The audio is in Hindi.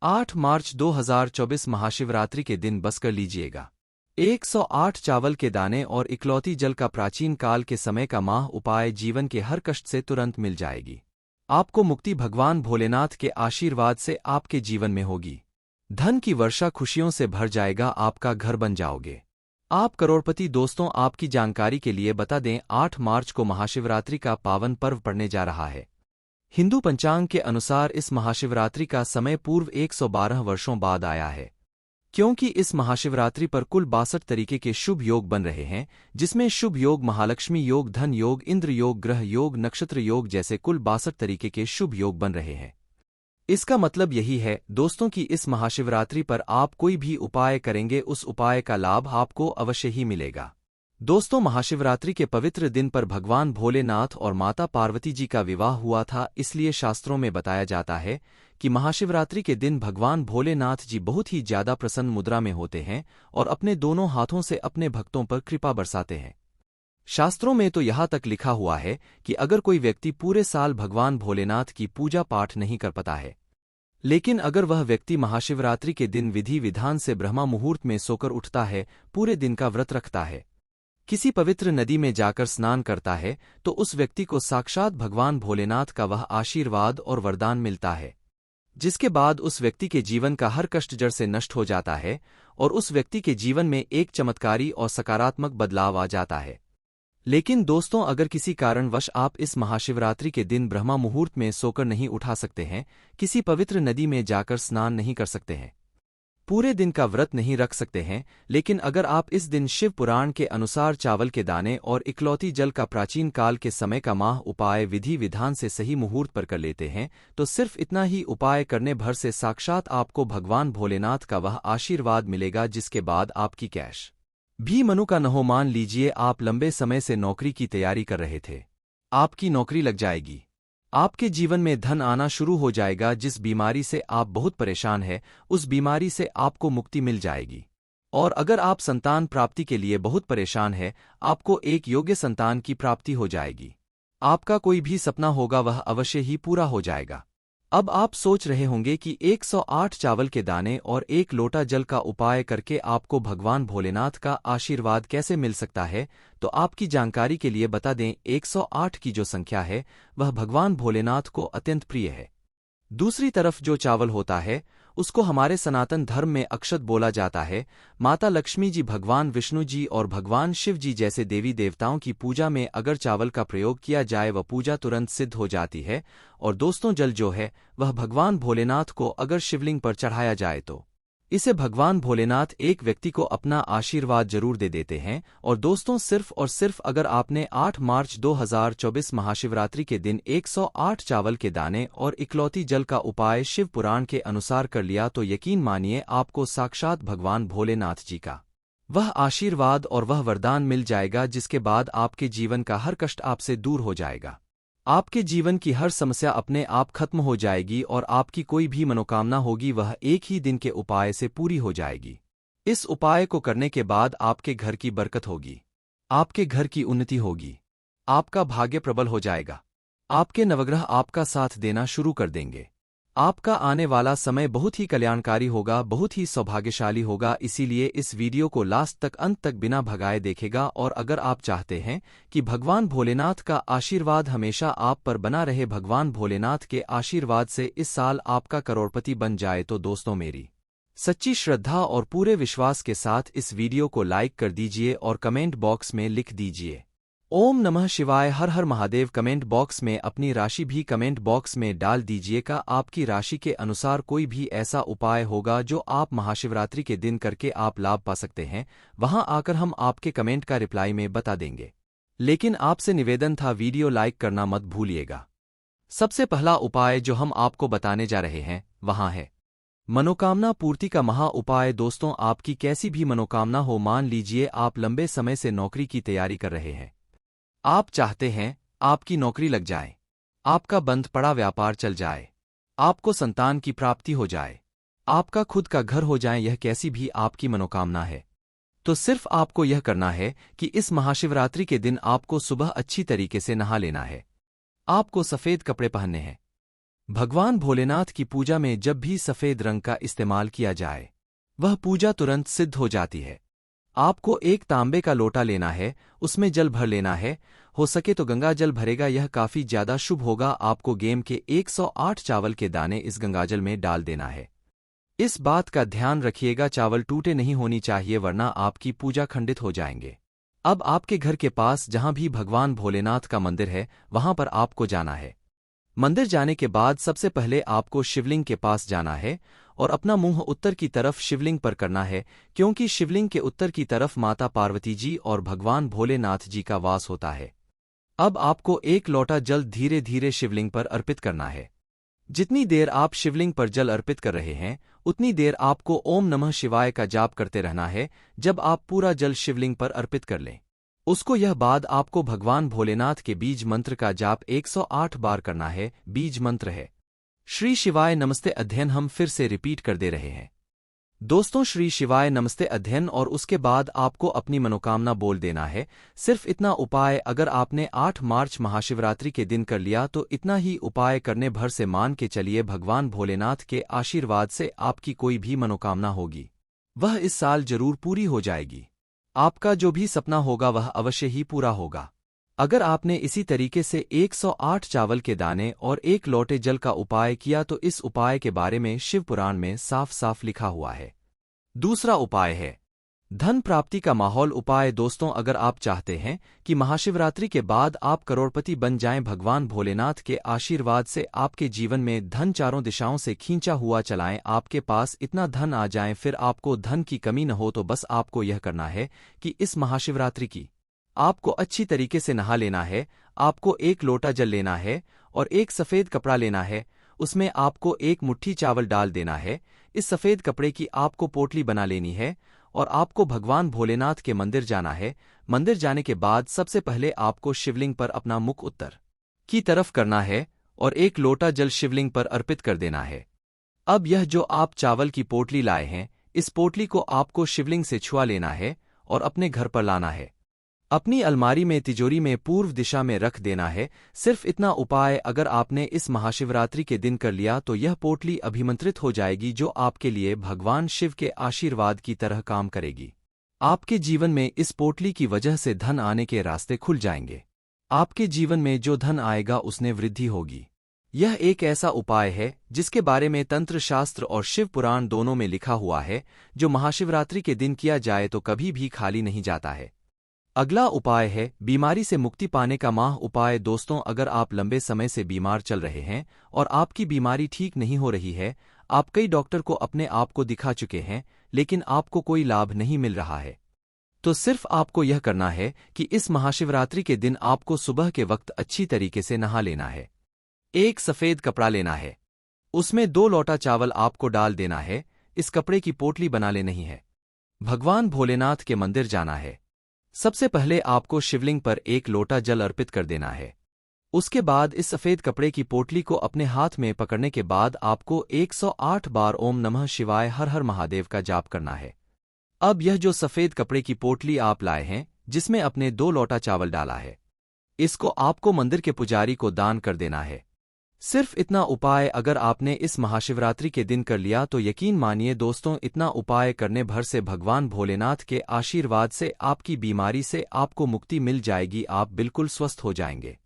8 मार्च 2024 महाशिवरात्रि के दिन बस कर लीजिएगा। 108 चावल के दाने और इकलौती जल का प्राचीन काल के समय का माह उपाय जीवन के हर कष्ट से तुरंत मिल जाएगी। आपको मुक्ति भगवान भोलेनाथ के आशीर्वाद से आपके जीवन में होगी। धन की वर्षा खुशियों से भर जाएगा, आपका घर बन जाओगे। आप करोड़पति। दोस्तों, आपकी जानकारी के लिए बता दें, 8 मार्च को महाशिवरात्रि का पावन पर्व पड़ने जा रहा है। हिंदू पंचांग के अनुसार इस महाशिवरात्रि का समय पूर्व 112 वर्षों बाद आया है, क्योंकि इस महाशिवरात्रि पर कुल 62 तरीके के शुभ योग बन रहे हैं, जिसमें शुभ योग महालक्ष्मी योग, धन योग, इंद्र योग, ग्रह योग, नक्षत्र योग जैसे कुल 62 तरीके के शुभ योग बन रहे हैं। इसका मतलब यही है दोस्तों कि इस महाशिवरात्रि पर आप कोई भी उपाय करेंगे, उस उपाय का लाभ आपको अवश्य ही मिलेगा। दोस्तों, महाशिवरात्रि के पवित्र दिन पर भगवान भोलेनाथ और माता पार्वती जी का विवाह हुआ था, इसलिए शास्त्रों में बताया जाता है कि महाशिवरात्रि के दिन भगवान भोलेनाथ जी बहुत ही ज्यादा प्रसन्न मुद्रा में होते हैं और अपने दोनों हाथों से अपने भक्तों पर कृपा बरसाते हैं। शास्त्रों में तो यहाँ तक लिखा हुआ है कि अगर कोई व्यक्ति पूरे साल भगवान भोलेनाथ की पूजा पाठ नहीं कर पाता है, लेकिन अगर वह व्यक्ति महाशिवरात्रि के दिन विधि विधान से ब्रह्मा मुहूर्त में सोकर उठता है, पूरे दिन का व्रत रखता है, किसी पवित्र नदी में जाकर स्नान करता है, तो उस व्यक्ति को साक्षात भगवान भोलेनाथ का वह आशीर्वाद और वरदान मिलता है, जिसके बाद उस व्यक्ति के जीवन का हर कष्ट जड़ से नष्ट हो जाता है और उस व्यक्ति के जीवन में एक चमत्कारी और सकारात्मक बदलाव आ जाता है। लेकिन दोस्तों, अगर किसी कारणवश आप इस महाशिवरात्रि के दिन ब्रह्मा मुहूर्त में सोकर नहीं उठा सकते हैं, किसी पवित्र नदी में जाकर स्नान नहीं कर सकते हैं, पूरे दिन का व्रत नहीं रख सकते हैं, लेकिन अगर आप इस दिन शिव पुराण के अनुसार चावल के दाने और इकलौती जल का प्राचीन काल के समय का माह उपाय विधि विधान से सही मुहूर्त पर कर लेते हैं, तो सिर्फ इतना ही उपाय करने भर से साक्षात आपको भगवान भोलेनाथ का वह आशीर्वाद मिलेगा, जिसके बाद आपकी कैश भी मनु का न हो। मान लीजिए आप लंबे समय से नौकरी की तैयारी कर रहे थे, आपकी नौकरी लग जाएगी, आपके जीवन में धन आना शुरू हो जाएगा, जिस बीमारी से आप बहुत परेशान हैं उस बीमारी से आपको मुक्ति मिल जाएगी। और अगर आप संतान प्राप्ति के लिए बहुत परेशान हैं, आपको एक योग्य संतान की प्राप्ति हो जाएगी। आपका कोई भी सपना होगा वह अवश्य ही पूरा हो जाएगा। अब आप सोच रहे होंगे कि 108 चावल के दाने और 1 लोटा जल का उपाय करके आपको भगवान भोलेनाथ का आशीर्वाद कैसे मिल सकता है, तो आपकी जानकारी के लिए बता दें, 108 की जो संख्या है वह भगवान भोलेनाथ को अत्यंत प्रिय है। दूसरी तरफ जो चावल होता है उसको हमारे सनातन धर्म में अक्षत बोला जाता है। माता लक्ष्मी जी, भगवान विष्णु जी और भगवान शिव जी जैसे देवी देवताओं की पूजा में अगर चावल का प्रयोग किया जाए वह पूजा तुरंत सिद्ध हो जाती है। और दोस्तों, जल जो है वह भगवान भोलेनाथ को अगर शिवलिंग पर चढ़ाया जाए तो इसे भगवान भोलेनाथ एक व्यक्ति को अपना आशीर्वाद जरूर दे देते हैं। और दोस्तों, सिर्फ और सिर्फ अगर आपने 8 मार्च 2024 महाशिवरात्रि के दिन 108 चावल के दाने और इकलौती जल का उपाय शिव पुराण के अनुसार कर लिया, तो यकीन मानिए आपको साक्षात भगवान भोलेनाथ जी का वह आशीर्वाद और वह वरदान मिल जाएगा, जिसके बाद आपके जीवन का हर कष्ट आपसे दूर हो जाएगा। आपके जीवन की हर समस्या अपने आप खत्म हो जाएगी और आपकी कोई भी मनोकामना होगी वह एक ही दिन के उपाय से पूरी हो जाएगी। इस उपाय को करने के बाद आपके घर की बरकत होगी, आपके घर की उन्नति होगी, आपका भाग्य प्रबल हो जाएगा, आपके नवग्रह आपका साथ देना शुरू कर देंगे। आपका आने वाला समय बहुत ही कल्याणकारी होगा, बहुत ही सौभाग्यशाली होगा। इसीलिए इस वीडियो को लास्ट तक, अंत तक बिना भगाए देखेगा। और अगर आप चाहते हैं कि भगवान भोलेनाथ का आशीर्वाद हमेशा आप पर बना रहे, भगवान भोलेनाथ के आशीर्वाद से इस साल आपका करोड़पति बन जाए, तो दोस्तों, मेरी सच्ची श्रद्धा और पूरे विश्वास के साथ इस वीडियो को लाइक कर दीजिए और कमेंट बॉक्स में लिख दीजिए ओम नमः शिवाय, हर हर महादेव। कमेंट बॉक्स में अपनी राशि भी कमेंट बॉक्स में डाल दीजिएगा। आपकी राशि के अनुसार कोई भी ऐसा उपाय होगा जो आप महाशिवरात्रि के दिन करके आप लाभ पा सकते हैं, वहां आकर हम आपके कमेंट का रिप्लाई में बता देंगे। लेकिन आपसे निवेदन था, वीडियो लाइक करना मत भूलिएगा। सबसे पहला उपाय जो हम आपको बताने जा रहे हैं वहां है मनोकामना पूर्ति का महा उपाय। दोस्तों, आपकी कैसी भी मनोकामना हो, मान लीजिए आप लंबे समय से नौकरी की तैयारी कर रहे हैं, आप चाहते हैं आपकी नौकरी लग जाए, आपका बंद पड़ा व्यापार चल जाए, आपको संतान की प्राप्ति हो जाए, आपका खुद का घर हो जाए, यह कैसी भी आपकी मनोकामना है, तो सिर्फ आपको यह करना है कि इस महाशिवरात्रि के दिन आपको सुबह अच्छी तरीके से नहा लेना है, आपको सफेद कपड़े पहनने हैं, भगवान भोलेनाथ की पूजा में जब भी सफ़ेद रंग का इस्तेमाल किया जाए, वह पूजा तुरंत सिद्ध हो जाती है। आपको एक तांबे का लोटा लेना है, उसमें जल भर लेना है, हो सके तो गंगा जल भरेगा, यह काफ़ी ज़्यादा शुभ होगा। आपको गेम के 108 चावल के दाने इस गंगाजल में डाल देना है। इस बात का ध्यान रखिएगा, चावल टूटे नहीं होनी चाहिए, वरना आपकी पूजा खंडित हो जाएंगे। अब आपके घर के पास जहां भी भगवान भोलेनाथ का मंदिर है, वहां पर आपको जाना है। मंदिर जाने के बाद सबसे पहले आपको शिवलिंग के पास जाना है और अपना मुंह उत्तर की तरफ शिवलिंग पर करना है, क्योंकि शिवलिंग के उत्तर की तरफ माता पार्वती जी और भगवान भोलेनाथ जी का वास होता है। अब आपको एक लोटा जल धीरे धीरे शिवलिंग पर अर्पित करना है। जितनी देर आप शिवलिंग पर जल अर्पित कर रहे हैं, उतनी देर आपको ओम नमः शिवाय का जाप करते रहना है। जब आप पूरा जल शिवलिंग पर अर्पित कर लें, उसको यह बाद आपको भगवान भोलेनाथ के बीज मंत्र का जाप 108 बार करना है। बीज मंत्र है श्री शिवाय नमस्ते अध्ययन। हम फिर से रिपीट कर दे रहे हैं दोस्तों, श्री शिवाय नमस्ते अध्ययन, और उसके बाद आपको अपनी मनोकामना बोल देना है। सिर्फ इतना उपाय अगर आपने 8 मार्च महाशिवरात्रि के दिन कर लिया तो इतना ही उपाय करने भर से मान के चलिए भगवान भोलेनाथ के आशीर्वाद से आपकी कोई भी मनोकामना होगी वह इस साल जरूर पूरी हो जाएगी। आपका जो भी सपना होगा वह अवश्य ही पूरा होगा। अगर आपने इसी तरीके से 108 चावल के दाने और एक लोटे जल का उपाय किया तो इस उपाय के बारे में शिव पुराण में साफ साफ लिखा हुआ है। दूसरा उपाय है धन प्राप्ति का माहौल उपाय। दोस्तों, अगर आप चाहते हैं कि महाशिवरात्रि के बाद आप करोड़पति बन जाएं, भगवान भोलेनाथ के आशीर्वाद से आपके जीवन में धन चारों दिशाओं से खींचा हुआ चलाएं, आपके पास इतना धन आ जाए, फिर आपको धन की कमी न हो, तो बस आपको यह करना है कि इस महाशिवरात्रि की आपको अच्छी तरीके से नहा लेना है। आपको एक लोटा जल लेना है और एक सफ़ेद कपड़ा लेना है, उसमें आपको एक मुट्ठी चावल डाल देना है। इस सफ़ेद कपड़े की आपको पोटली बना लेनी है और आपको भगवान भोलेनाथ के मंदिर जाना है। मंदिर जाने के बाद सबसे पहले आपको शिवलिंग पर अपना मुख उत्तर की तरफ करना है और एक लोटा जल शिवलिंग पर अर्पित कर देना है। अब यह जो आप चावल की पोटली लाए हैं, इस पोटली को आपको शिवलिंग से छुआ लेना है और अपने घर पर लाना है। अपनी अलमारी में तिजोरी में पूर्व दिशा में रख देना है। सिर्फ इतना उपाय अगर आपने इस महाशिवरात्रि के दिन कर लिया तो यह पोटली अभिमंत्रित हो जाएगी, जो आपके लिए भगवान शिव के आशीर्वाद की तरह काम करेगी। आपके जीवन में इस पोटली की वजह से धन आने के रास्ते खुल जाएंगे। आपके जीवन में जो धन आएगा उसमें वृद्धि होगी। यह एक ऐसा उपाय है जिसके बारे में तंत्र शास्त्र और शिव पुराण दोनों में लिखा हुआ है, जो महाशिवरात्रि के दिन किया जाए तो कभी भी खाली नहीं जाता है। अगला उपाय है बीमारी से मुक्ति पाने का माह उपाय। दोस्तों, अगर आप लंबे समय से बीमार चल रहे हैं और आपकी बीमारी ठीक नहीं हो रही है, आप कई डॉक्टर को अपने आप को दिखा चुके हैं लेकिन आपको कोई लाभ नहीं मिल रहा है, तो सिर्फ आपको यह करना है कि इस महाशिवरात्रि के दिन आपको सुबह के वक्त अच्छी तरीके से नहा लेना है। एक सफ़ेद कपड़ा लेना है, उसमें 2 लोटा चावल आपको डाल देना है। इस कपड़े की पोटली बना लेनी है। भगवान भोलेनाथ के मंदिर जाना है। सबसे पहले आपको शिवलिंग पर एक लोटा जल अर्पित कर देना है। उसके बाद इस सफ़ेद कपड़े की पोटली को अपने हाथ में पकड़ने के बाद आपको 108 बार ओम नमः शिवाय हर हर महादेव का जाप करना है। अब यह जो सफ़ेद कपड़े की पोटली आप लाए हैं, जिसमें अपने 2 लोटा चावल डाला है, इसको आपको मंदिर के पुजारी को दान कर देना है। सिर्फ इतना उपाय अगर आपने इस महाशिवरात्रि के दिन कर लिया तो यकीन मानिए दोस्तों, इतना उपाय करने भर से भगवान भोलेनाथ के आशीर्वाद से आपकी बीमारी से आपको मुक्ति मिल जाएगी। आप बिल्कुल स्वस्थ हो जाएंगे।